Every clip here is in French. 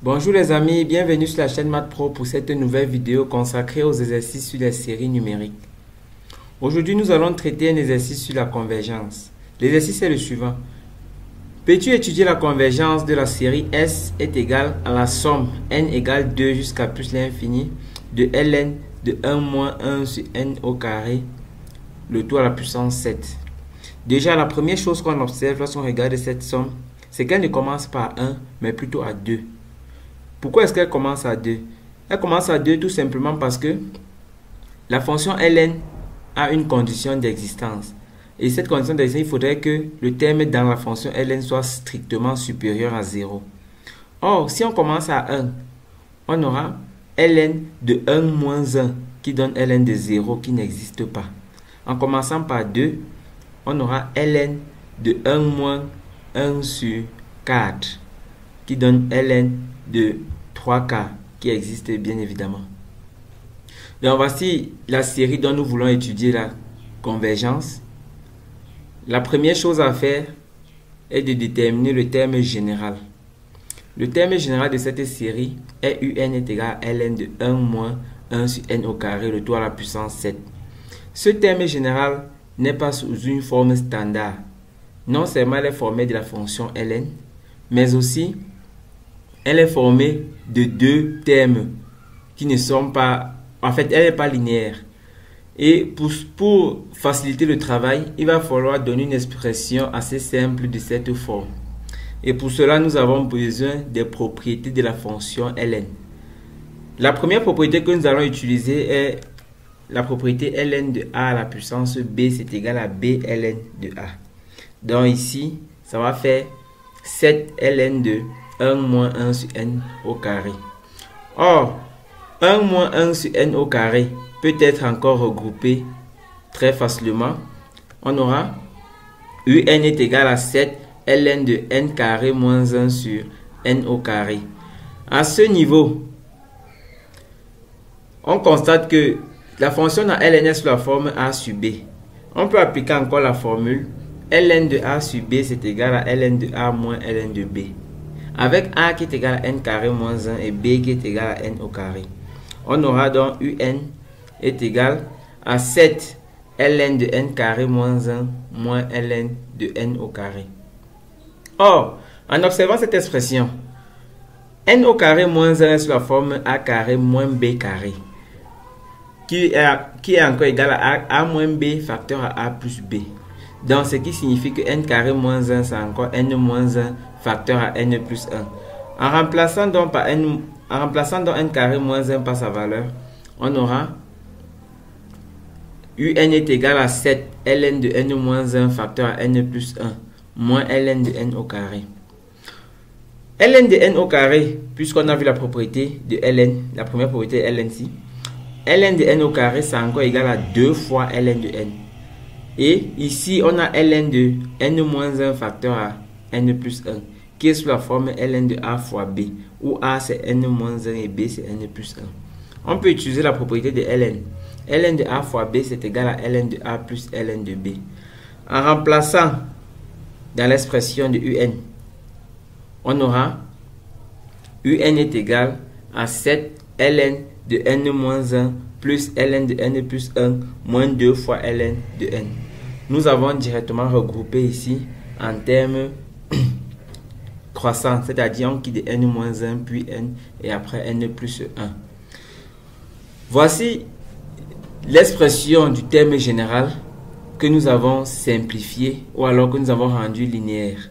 Bonjour les amis, bienvenue sur la chaîne Math Pro pour cette nouvelle vidéo consacrée aux exercices sur les séries numériques. Aujourd'hui, nous allons traiter un exercice sur la convergence. L'exercice est le suivant. Peux-tu étudier la convergence de la série S est égale à la somme n égale 2 jusqu'à plus l'infini de ln de 1 moins 1 sur n au carré, le tout à la puissance 7. Déjà, la première chose qu'on observe lorsqu'on regarde cette somme, c'est qu'elle ne commence pas à 1, mais plutôt à 2. Pourquoi est-ce qu'elle commence à 2? Elle commence à 2 tout simplement parce que la fonction ln a une condition d'existence. Et cette condition d'existence, il faudrait que le terme dans la fonction ln soit strictement supérieur à 0. Or, si on commence à 1, on aura ln de 1 moins 1 qui donne ln de 0 qui n'existe pas. En commençant par 2, on aura ln de 1 moins 1 sur 4 qui donne ln de 3K qui existe bien évidemment. Donc voici la série dont nous voulons étudier la convergence. La première chose à faire est de déterminer le terme général. Le terme général de cette série est un est égal à ln de 1 moins 1 sur n au carré, le tout à la puissance 7. Ce terme général n'est pas sous une forme standard. Non seulement elle est formée de la fonction ln, mais aussi elle est formée de deux termes qui ne sont pas... En fait, elle n'est pas linéaire. Et pour faciliter le travail, il va falloir donner une expression assez simple de cette forme. Et pour cela, nous avons besoin des propriétés de la fonction ln. La première propriété que nous allons utiliser est la propriété ln de a à la puissance b, c'est égal à b ln de a. Donc ici, ça va faire 7 ln de 1 moins 1 sur n au carré. Or, 1 moins 1 sur n au carré peut être encore regroupé très facilement. On aura un est égal à 7 ln de n carré moins 1 sur n au carré. À ce niveau, on constate que la fonction de ln est sous la forme a sur b. On peut appliquer encore la formule ln de a sur b, c'est égal à ln de a moins ln de b. Avec a qui est égal à n carré moins 1 et b qui est égal à n au carré. On aura donc un est égal à 7 ln de n carré moins 1 moins ln de n au carré. Or, en observant cette expression, n au carré moins 1 est sous la forme a carré moins b carré, qui est encore égal à a moins b facteur à a plus b. Donc, ce qui signifie que n carré moins 1, c'est encore n moins 1 facteur à n plus 1. En remplaçant donc n carré moins 1 par sa valeur, on aura un est égal à 7 ln de n moins 1 facteur à n plus 1 moins ln de n au carré. Ln de n au carré, puisqu'on a vu la propriété de ln, la première propriété ln ci, ln de n au carré, c'est encore égal à 2 fois ln de n. Et ici, on a ln de n moins 1 facteur à n plus 1, qui est sous la forme ln de a fois b, où a c'est n moins 1 et b c'est n plus 1. On peut utiliser la propriété de ln. Ln de a fois b c'est égal à ln de a plus ln de b. En remplaçant dans l'expression de un, on aura un est égal à 7 ln de n moins 1 plus ln de n plus 1 moins 2 fois ln de n. Nous avons directement regroupé ici en termes croissants, c'est-à-dire on quitte de n moins 1 puis n et après n plus 1. Voici l'expression du terme général que nous avons simplifié ou alors que nous avons rendu linéaire.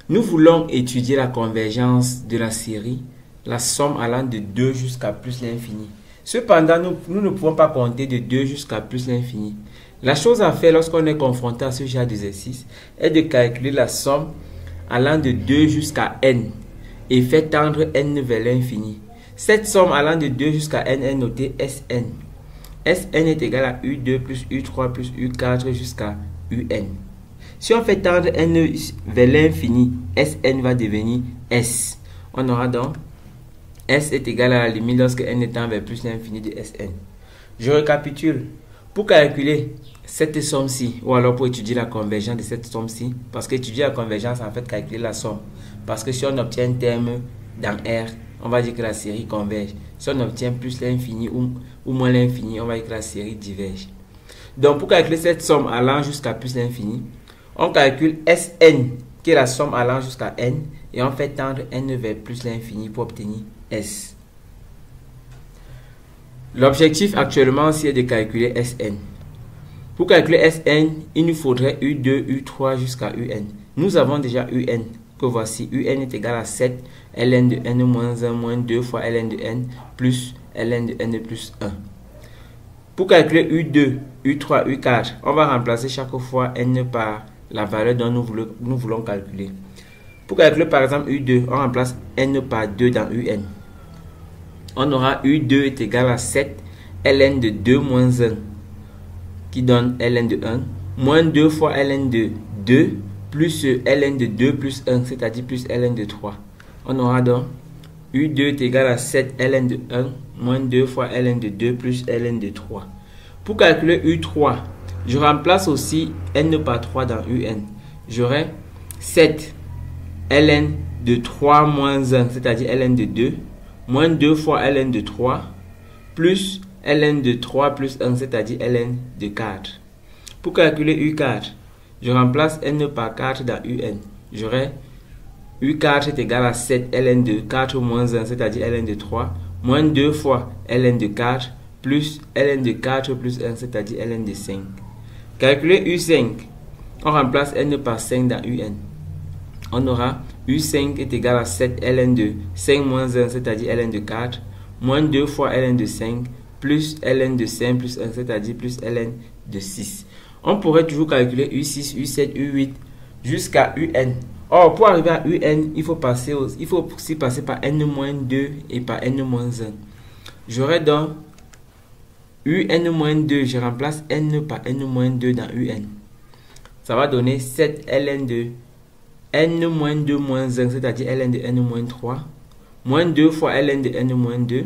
Nous voulons étudier la convergence de la série, la somme allant de 2 jusqu'à plus l'infini. Cependant, nous ne pouvons pas compter de 2 jusqu'à plus l'infini. La chose à faire lorsqu'on est confronté à ce genre d'exercice est de calculer la somme allant de 2 jusqu'à n et faire tendre n vers l'infini. Cette somme allant de 2 jusqu'à n est notée Sn. Sn est égal à U2 plus U3 plus U4 jusqu'à Un. Si on fait tendre n vers l'infini, Sn va devenir S. On aura donc S est égal à la limite lorsque n tend vers plus l'infini de Sn. Je récapitule. Pour calculer cette somme-ci, ou alors pour étudier la convergence de cette somme-ci, parce qu'étudier la convergence, en fait, calculer la somme. Parce que si on obtient un terme dans R, on va dire que la série converge. Si on obtient plus l'infini ou moins l'infini, on va dire que la série diverge. Donc pour calculer cette somme allant jusqu'à plus l'infini, on calcule Sn, qui est la somme allant jusqu'à n, et on fait tendre n vers plus l'infini pour obtenir S. L'objectif actuellement aussi est de calculer Sn. Pour calculer Sn, il nous faudrait U2, U3 jusqu'à Un. Nous avons déjà Un, que voici. Un est égal à 7 ln de n moins 1 moins 2 fois ln de n plus ln de n plus 1. Pour calculer U2, U3, U4, on va remplacer chaque fois n par la valeur dont nous voulons calculer. Pour calculer par exemple U2, on remplace n par 2 dans Un. On aura U2 est égal à 7 ln de 2 moins 1 qui donne ln de 1 moins 2 fois ln de 2 plus ln de 2 plus 1, c'est-à-dire plus ln de 3. On aura donc U2 est égal à 7 ln de 1 moins 2 fois ln de 2 plus ln de 3. Pour calculer U3, je remplace aussi n par 3 dans Un. J'aurai 7 ln de 3 moins 1, c'est-à-dire ln de 2, moins 2 fois ln de 3, plus ln de 3 plus 1, c'est-à-dire ln de 4. Pour calculer U4, je remplace n par 4 dans Un. J'aurai U4 est égal à 7 ln de 4 moins 1, c'est-à-dire ln de 3, moins 2 fois ln de 4, plus ln de 4 plus 1, c'est-à-dire ln de 5. Calculer U5, on remplace n par 5 dans Un. On aura U5 est égal à 7 ln de 5 moins 1, c'est-à-dire ln de 4, moins 2 fois ln de 5, plus ln de 5 plus 1, c'est-à-dire plus ln de 6. On pourrait toujours calculer U6, U7, U8 jusqu'à Un. Or, pour arriver à Un, il faut aussi passer par n-2 et par n-1. J'aurai donc Un-2, je remplace n par n-2 dans Un. Ça va donner 7 ln de n-2 moins 1, c'est-à-dire ln de n-3, moins 2 fois ln de n-2,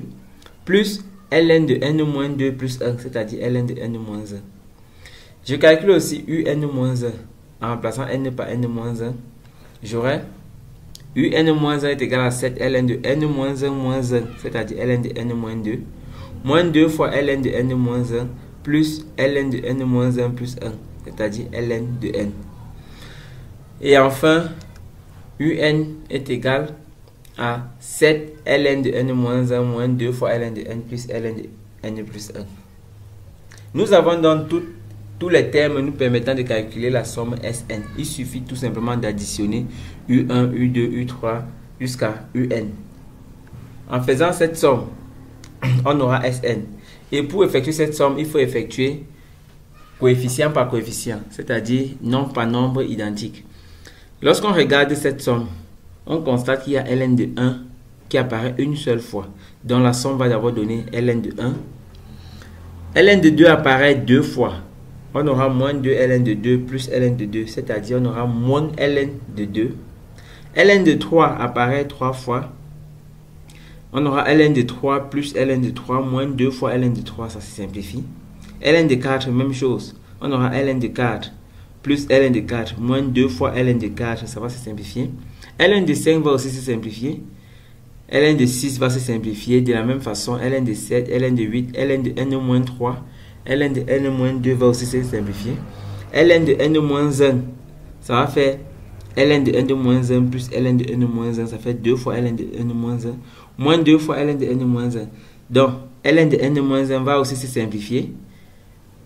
plus ln de n-2 plus 1, c'est-à-dire ln de n-1. Je calcule aussi Un-1 en remplaçant n par n-1. J'aurai Un-1 est égal à 7 ln de n-1 moins 1, c'est-à-dire ln de n-2, moins 2 fois ln de n-1, plus ln de n-1 plus 1, c'est-à-dire ln de n. Et enfin, Un est égal à 7 ln de n-1 moins 2 fois ln de n plus ln de n plus 1. Nous avons donc tous les termes nous permettant de calculer la somme Sn. Il suffit tout simplement d'additionner U1, U2, U3 jusqu'à Un. En faisant cette somme, on aura Sn. Et pour effectuer cette somme, il faut effectuer coefficient par coefficient, c'est-à-dire nombre par nombre identique. Lorsqu'on regarde cette somme, on constate qu'il y a ln de 1 qui apparaît une seule fois. Donc la somme va d'abord donner ln de 1. Ln de 2 apparaît deux fois. On aura moins 2 ln de 2 plus ln de 2, c'est-à-dire on aura moins ln de 2. Ln de 3 apparaît 3 fois. On aura ln de 3 plus ln de 3 moins 2 fois ln de 3, ça se simplifie. Ln de 4, même chose. On aura ln de 4 plus ln de 4 moins 2 fois ln de 4, ça va se simplifier. Ln de 5 va aussi se simplifier. Ln de 6 va se simplifier. De la même façon, ln de 7, ln de 8, ln de n-3, ln de n-2 va aussi se simplifier. Ln de n-1, ça va faire ln de n-1 plus ln de n-1, ça fait 2 fois ln de n-1, moins 2 fois ln de n-1. Donc, ln de n-1 va aussi se simplifier.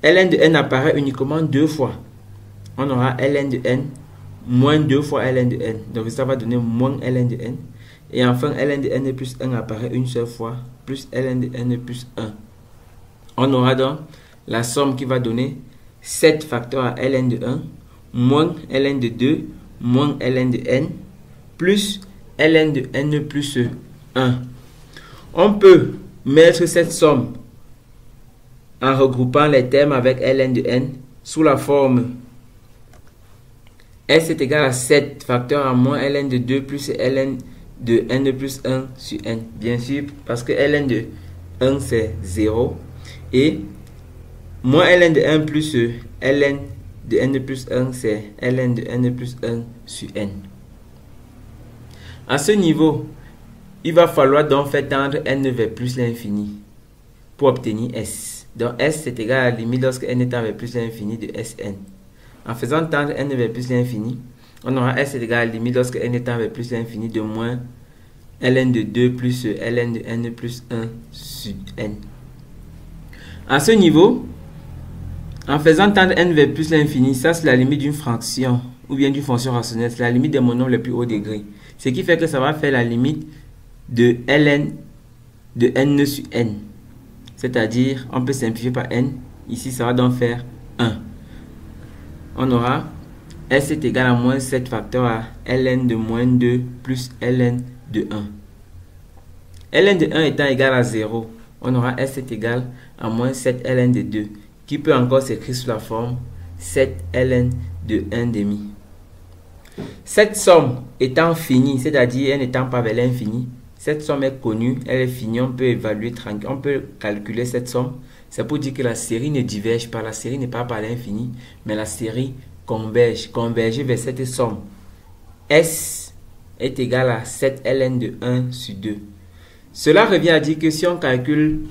Ln de n apparaît uniquement deux fois. On aura ln de n moins 2 fois ln de n. Donc, ça va donner moins ln de n. Et enfin, ln de n plus 1 apparaît une seule fois, plus ln de n plus 1. On aura donc la somme qui va donner 7 facteurs à ln de 1, moins ln de 2, moins ln de n, plus ln de n plus 1. On peut mettre cette somme en regroupant les termes avec ln de n sous la forme S est égal à 7 facteurs à moins ln de 2 plus ln de n plus 1 sur n. Bien sûr, parce que ln de 1 c'est 0 et moins ln de 1 plus ln de n plus 1 c'est ln de n plus 1 sur n. À ce niveau, il va falloir donc faire tendre n vers plus l'infini pour obtenir S. Donc S c'est égal à la limite lorsque n est vers plus l'infini de Sn. En faisant tendre n vers plus l'infini, on aura S est égal à la limite lorsque n est vers plus l'infini de moins ln de 2 plus ln de n plus 1 sur n. À ce niveau, en faisant tendre n vers plus l'infini, ça c'est la limite d'une fraction ou bien d'une fonction rationnelle, c'est la limite des monomes les plus haut degré. Ce qui fait que ça va faire la limite de ln de n sur n. C'est-à-dire, on peut simplifier par n. Ici, ça va donc faire 1. On aura S est égal à moins 7 facteur à ln de moins 2 plus ln de 1. ln de 1 étant égal à 0, on aura S est égal à moins 7 ln de 2, qui peut encore s'écrire sous la forme 7 ln de 1 demi. Cette somme étant finie, c'est-à-dire elle n'étant pas vers l'infini, cette somme est connue, elle est finie, on peut évaluer tranquille, on peut calculer cette somme. C'est pour dire que la série ne diverge pas, la série n'est pas par l'infini, mais la série converge vers cette somme. S est égal à 7 ln de 1 sur 2. Cela revient à dire que si on calcule,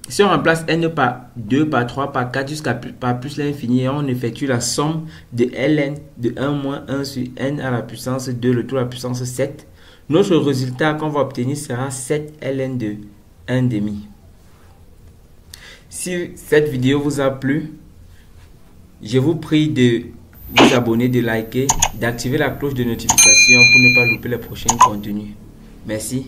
si on remplace n par 2, par 3, par 4 jusqu'à par plus l'infini et on effectue la somme de ln de 1 moins 1 sur n à la puissance 2, le tout à la puissance 7, notre résultat qu'on va obtenir sera 7 ln de 1 demi. Si cette vidéo vous a plu, je vous prie de vous abonner, de liker, d'activer la cloche de notification pour ne pas louper les prochains contenus. Merci.